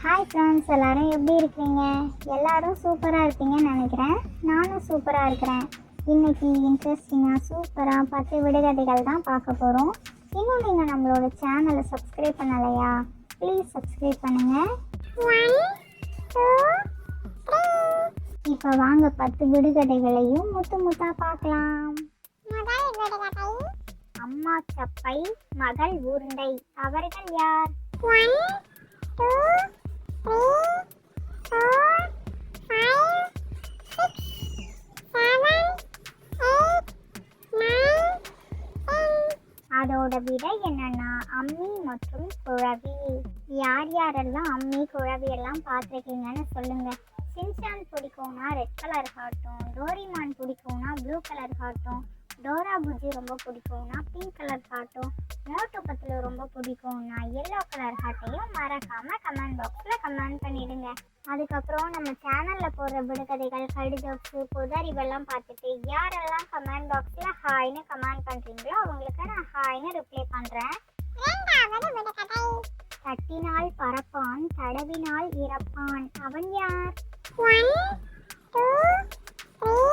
Hi friends, எல்லோரும் எப்படி இருக்கீங்க? எல்லோரும் சூப்பராக இருப்பீங்கன்னு நினைக்கிறேன். நானும் சூப்பராக இருக்கிறேன். இன்றைக்கி இன்ட்ரெஸ்டிங்காக சூப்பராக 10 விடுகதைகள் தான் பார்க்க போகிறோம். இன்னும் நீங்கள் நம்மளோட சேனலை சப்ஸ்கிரைப் பண்ணலையா? ப்ளீஸ் சப்ஸ்கிரைப் பண்ணுங்கள். 1 2 3. இப்போ வாங்க 10 விடுகதைகளையும் முத்தாக பார்க்கலாம். முதல் விடுகதை. அம்மா சப்பை மகள் உருண்டை, அவர்கள் யார்? 1 2 3 4 5 6 7 8 9 10. அதோட விடை என்னன்னா அம்மி மற்றும் குழவி. யார் யாரெல்லாம் அம்மி குழவி எல்லாம் பார்த்துருக்கீங்கன்னு சொல்லுங்க. சின்சான் பிடிக்கும்னா ரெட் கலர் ஹார்ட்டும், டோரிமான் பிடிக்கும்னா ப்ளூ கலர் ஹார்ட்டும், டோரா புஜ்ஜி ரொம்ப பிடிக்கும்னா பிங்க் கலர் ஹார்ட்டும், மோட்டு பத்தில் ரொம்ப பிடிக்கும்னா எல்லோ கலர் ஹார்ட்டையும் மறக்காமல் கமெண்ட் பாக்ஸில் கமெண்ட் பண்ணிடுங்க. அதுக்கப்புறம் நம்ம சேனலில் போடுற விடுகதைகள், கடிதோக்ஸு, புதறிவெல்லாம் பார்த்துட்டு யாரெல்லாம் கமெண்ட் பாக்ஸில் ஹாய்னு கமெண்ட் பண்ணுறீங்களோ அவங்களுக்கு நான் ஹாய்னு ரிப்ளை பண்ணுறேன். தட்டினால் பறப்பான், தடவினால் இறப்பான், அவன் யார்? 1 2 3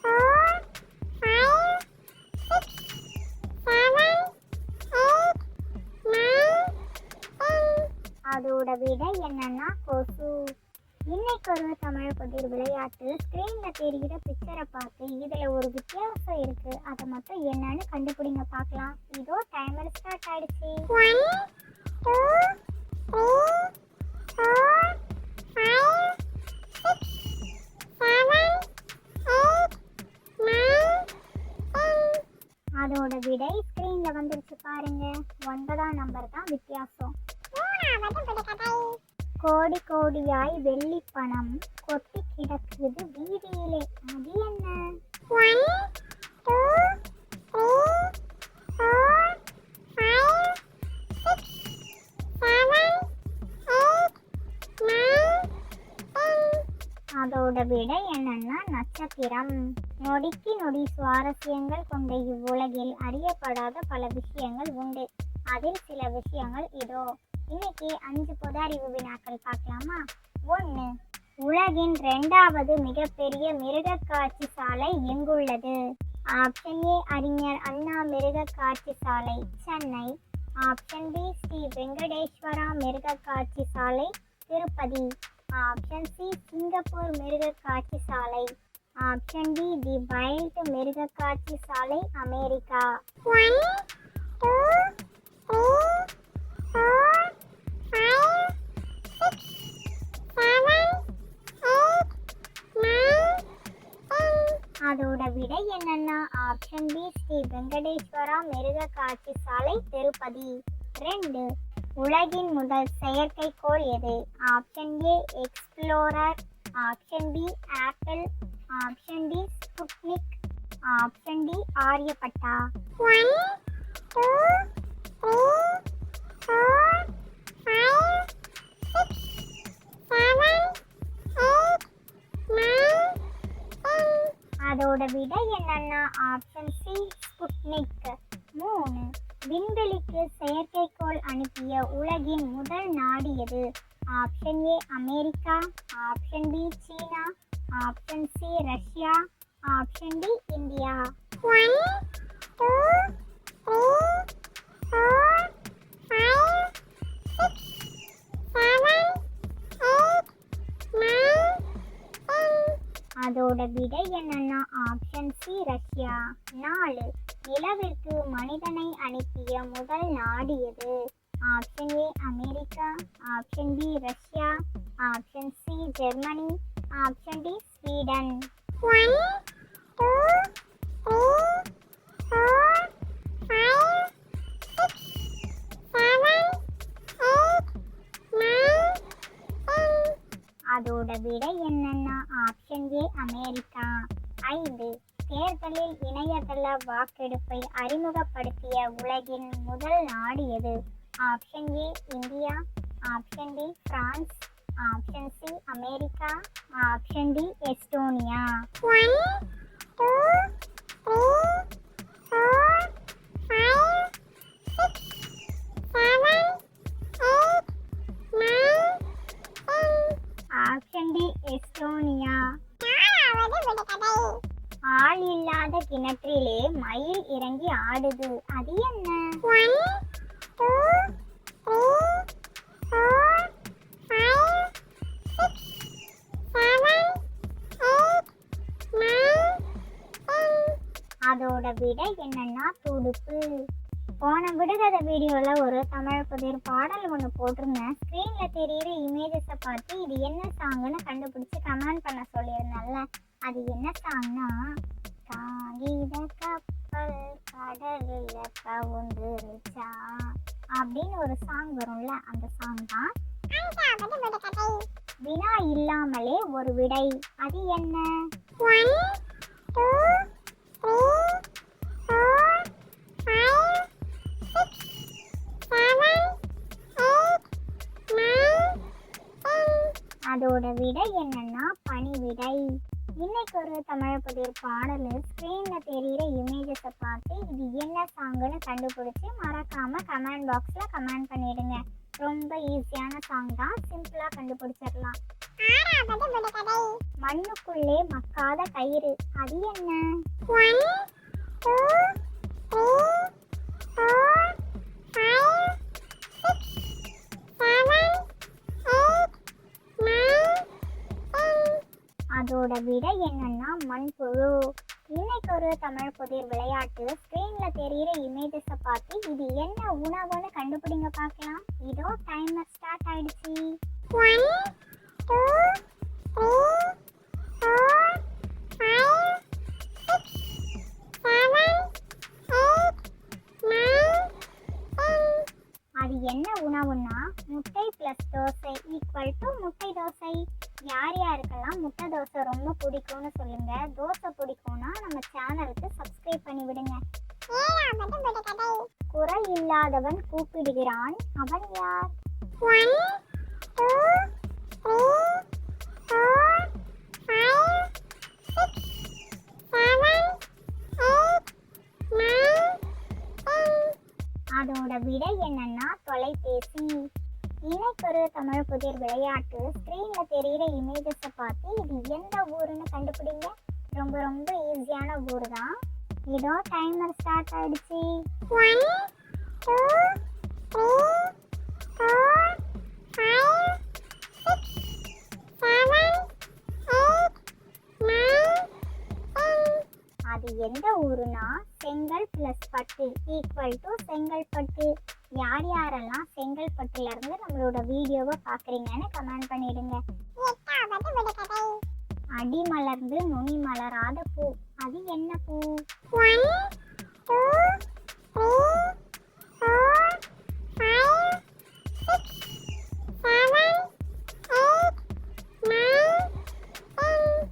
4 5 6 7 8 9 10. அதோட விட என்னன்னா கொசு. இன்னைக்கு ஒரு தமிழ் புதிர் விளையாட்டு. ஸ்க்ரீனில் தெரிகிற பிக்சரை பார்த்து இதில் ஒரு வித்தியாசம் இருக்குது, அதை மட்டும் என்னன்னு கண்டுபிடிங்க பார்க்கலாம். இதோ டைமர் ஸ்டார்ட் ஆயிடுச்சு. 1 2 3 4 5 6 7 8 9 10. அதோட விடை ஸ்க்ரீனில் வந்துருச்சு பாருங்க. 9ஆம் நம்பர் தான் வித்தியாசம். கோடி கோடியாய் வெள்ளி பணம் கொட்டி கிடக்குது வீதியிலே, அது என்ன? 1 2 3 4 5 6 7 8 9 10. அதோட விடை என்னன்னா நட்சத்திரம். நொடிக்கு நொடி சுவாரஸ்யங்கள் கொண்ட இவ்வுலகில் அறியப்படாத பல விஷயங்கள் உண்டு. அதில் சில விஷயங்கள் இதோ. இன்னைக்கு 5 பொது அறிவு வினாக்கள் பார்க்கலாமா? 1. உலகின் 2வது மிகப்பெரிய மிருக காட்சி சாலை எங்குள்ளது? ஆப்ஷன் ஏ அறிஞர் அண்ணா மிருக காட்சி சாலை, சென்னை. ஆப்ஷன் பி ஸ்ரீ வெங்கடேஸ்வரா மிருக காட்சி சாலை, திருப்பதி. ஆப்ஷன் சி சிங்கப்பூர் மிருக காட்சி சாலை. ஆப்ஷன் டி தி வைல்ட் மிருக காட்சி சாலை, அமெரிக்கா. 1 2 3 4 5 6 7 8 9 10. அதோட விடை என்னன்னா ஆப்ஷன் பி ஸ்ரீ வெங்கடேஸ்வரா மிருக காட்சி சாலை, திருப்பதி. 2. உலகின் முதல் செயற்கைக்கோள் எது? Option A explorer, option B apple, option D Sputnik, option D Aryabhata. 1 2 3 4 5 6 7 8 9 10. அதோட விடை என்னன்னா ஆப்ஷன் சி ஸ்புட்னிக். 3. விண்வெளிக்கு செயற்கைக்கோள் அனுப்பிய உலகின் முதல் நாடு எது? Option A America, option B சீனா, option C Russia, option D India. 1 2 3 4 5 6 7 8 9 10. அதோட விடை என்னன்னா ஆப்ஷன் சி ரஷ்யா. 4. நிலவிற்கு மனிதனை அனுப்பிய முதல் நாடு எது? Option A America, option B Russia, option C Germany, option D Sweden. 1 2 3 4 5 6 7 8 9 10. அதோட விடை என்னன்னா ஆப்ஷன் ஏ அமெரிக்கா. 5. தேர்தலில் இணையதள வாக்கெடுப்பை அறிமுகப்படுத்திய உலகின் முதல் நாடு எது? Option A India, option D France, option C America, option D Estonia. 1 2 3 4 5 6 7 8 9 option D Estonia. ஆள் இல்லாத கிணற்றிலே மயில் இறங்கி ஆடுது, அது என்ன? 1 2 3 4 5 6 7 8 9 10. அதோட விடை என்னன்னா துடுப்பு. போன விடுகதை வீடியோவில் ஒரு தமிழ் புதிர் பாடல் ஒன்று போட்டிருந்தேன். ஸ்க்ரீனில் தெரியிற இமேஜஸை பார்த்து இது என்ன சாங்குன்னு கண்டுபிடிச்சி கமெண்ட் பண்ண சொல்லியிருந்தேன்ல, அது என்ன சாங்னா காகித கப்பல் கடலில் கவுந்துருச்சா அப்படின்னு ஒரு சாங் வரும்ல, அந்த சாங் தான். வினா இல்லாமலே ஒரு விடை, அது என்ன? 1 2 3 4 5 6 7 8 9 10. அதோட விடை என்னன்னா பனிவிடை. இன்னைக்கு ஒரு தமிழ் புதிர் பாடல் ஸ்க்ரீன்ல தெரியிற இமேஜஸை பார்த்து இது என்ன சாங்குன்னு கண்டுபிடிச்சி மறக்காம கமெண்ட் பாக்ஸ்ல கமெண்ட் பண்ணிடுங்க. ரொம்ப ஈஸியான சாங் தான், சிம்பிளா கண்டுபிடிச்சிடலாம். மண்ணுக்குள்ளே மக்காத கயிறு, அது என்ன? 1 2 3 4 5 6 7 8 9 10. அதோட விடை என்னன்னா மண்புழு. இன்னைக்கு ஒரு தமிழ் புதிர் விளையாட்டு ஸ்க்ரீன்ல தெரியிற இமேஜஸை பார்த்து இது என்ன உணவுன்னு கண்டுபிடிங்க பார்க்கலாம். இதோ டைமர் ஸ்டார்ட் ஆயிடுச்சு. 1 2 3 4 5 6 7 8 9 10. அது என்ன உணவுன்னா முட்டை பிளஸ் தோசை ஈக்குவல் டு முட்டை தோசை. யார் யாருக்கெல்லாம் முட்டை தோசை ரொம்ப பிடிக்கும்னு சொல்லுங்க. தோசை பிடிக்கும்னா நம்ம சேனலுக்கு சப்ஸ்கிரைப் பண்ணி விடுங்க. குரல் இல்லாதவன் கூப்பிடுகிறான், அவன் யார்? 1 2 3 4 5 6 7 8 9 10. அதோட விடை என்னன்னா தொலைபேசி. இன்னைக்கு ஒரு தமிழ் புதிர் விளையாட்டு ஸ்க்ரீன்ல தெரியிற இமேஜஸை பார்த்து இது எந்த ஊருன்னு கண்டுபிடிங்க. ரொம்ப ரொம்ப ஈஸியான ஊர் தான். இதோ டைமர் ஸ்டார்ட் ஆயிடுச்சு. 1 2 3 4 5 6 7 8 9 10. அது எந்த ஊருனா செங்கல் பிளஸ் பட்டு ஈக்குவல் டு செங்கல்பட்டு. யார் யாரெல்லாம் செங்கல்பட்டுல இருந்து நம்மளோட வீடியோவை பாக்குறீங்கன்னு கமெண்ட் பண்ணிடுங்க. அடி மலர்ந்து நுனி மலராத பூ, அது என்ன பூ? 1 2 3 4 5 6 7 8 9 10.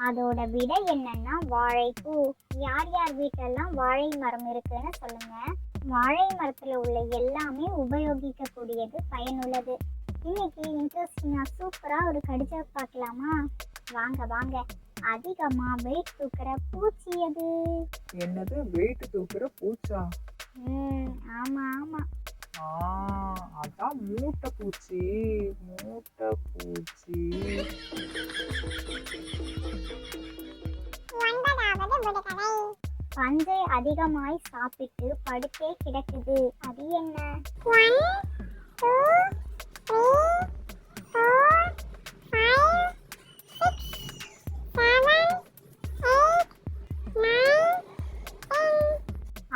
அதோட விடை என்னன்னா வாழைப்பூ. யார் யார் வீட்டெல்லாம் வாழை மரம் இருக்குன்னு சொல்லுங்க. வாழை மரத்துல உள்ள எல்லாமே உபயோகிக்கக்கூடியது, பயனுள்ளது. இன்னைக்கு இன்ட்ரெஸ்டிங்கா சூப்பரா ஒரு கடிச்ச பார்க்கலாமா? வாங்க வாங்க. அதிகமா வெயிட் தூக்குற பூச்சி எது? என்னது வெயிட் தூக்குற பூச்சா? ஆமா ஆமா. அதான் மூட்டை பூச்சி. மூட்டை பூச்சி. பஞ்சை அதிகமாய் சாப்பிட்டு படுத்தே கிடக்குது, அது என்ன? 1 2 3 4 5 6 7 8 9 10.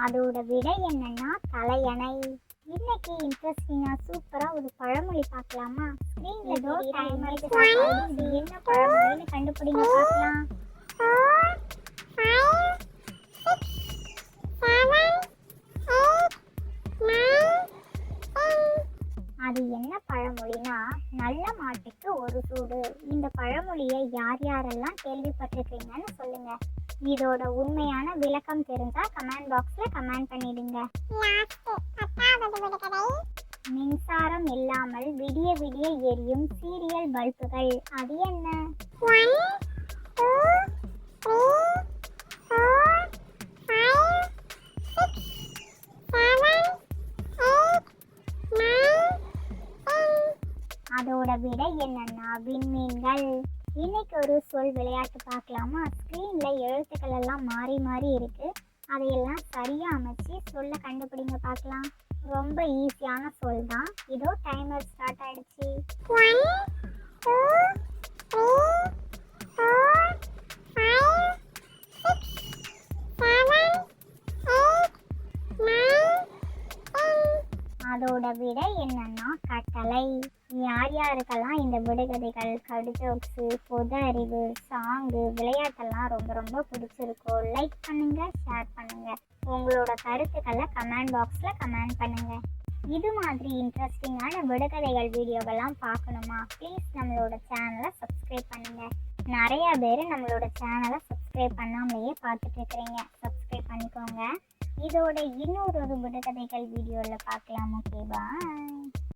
அதோட விடை என்னன்னா தலையணை. இன்னைக்கு இன்ட்ரெஸ்டிங்கா சூப்பரா ஒரு பழமொழி பார்க்கலாமா? ஸ்கிரீன்ல இது என்ன பழமொழின்னு கண்டுபிடிங்க பார்க்கலாம். 4 5 6 7 8 9 10. அது என்ன பழமொழினா நல்ல மாட்டுக்கு ஒரு சூடு. இந்த பழமொழியை யார் யாரெல்லாம் கேள்விப்பட்டிருக்கீங்கன்னு சொல்லுங்க. இதோட உண்மையான விளக்கம் தெரிஞ்சா கமெண்ட் பாக்ஸ்ல கமெண்ட் பண்ணிடுங்க. மின்சாரம் இல்லாமல் விடிய விடிய எரியும் சீரியல் பல்புகள், அது என்ன? 1 2 3 4 5 6 7 8 9 10. அதோட விடை என்னன்னா விண்மீன்கள். இன்னைக்கு ஒரு சொல் விளையாட்டு பார்க்கலாமா? ஸ்க்ரீன்ல எழுத்துக்கள் எல்லாம் மாறி மாறி இருக்கு. அதையெல்லாம் சரியா அமைச்சு சொல்ல கண்டுபிடிங்க பார்க்கலாம். ரொம்ப ஈஸியான சொல் தான். இதோ டைமர் ஸ்டார்ட் ஆயிடுச்சு. 1 2 3 4 5 6 7 8 9 அதோட விடை என்னன்னா கட்டளை. யார் யாருக்கெல்லாம் இந்த விடுகதைகள், கடிதோக்ஸு, பொது அறிவு, சாங்கு, விளையாட்டெல்லாம் ரொம்ப ரொம்ப பிடிச்சிருக்கோ லைக் பண்ணுங்க, ஷேர் பண்ணுங்க. உங்களோட கருத்துக்களை கமெண்ட் பாக்ஸில் கமெண்ட் பண்ணுங்க. இது மாதிரி இன்ட்ரெஸ்டிங்கான விடுகதைகள் வீடியோவெல்லாம் பார்க்கணுமா? ப்ளீஸ் நம்மளோட சேனலை சப்ஸ்கிரைப் பண்ணுங்க. நிறைய பேர் நம்மளோட சேனலை சப்ஸ்கிரைப் பண்ணாமலேயே பார்த்துட்டு இருக்கிறீங்க. சப்ஸ்கிரைப் பண்ணிக்கோங்க. இதோட இன்னொரு விடுகதைகள் வீடியோவில் பார்க்கலாம். ஓகே, பாய்.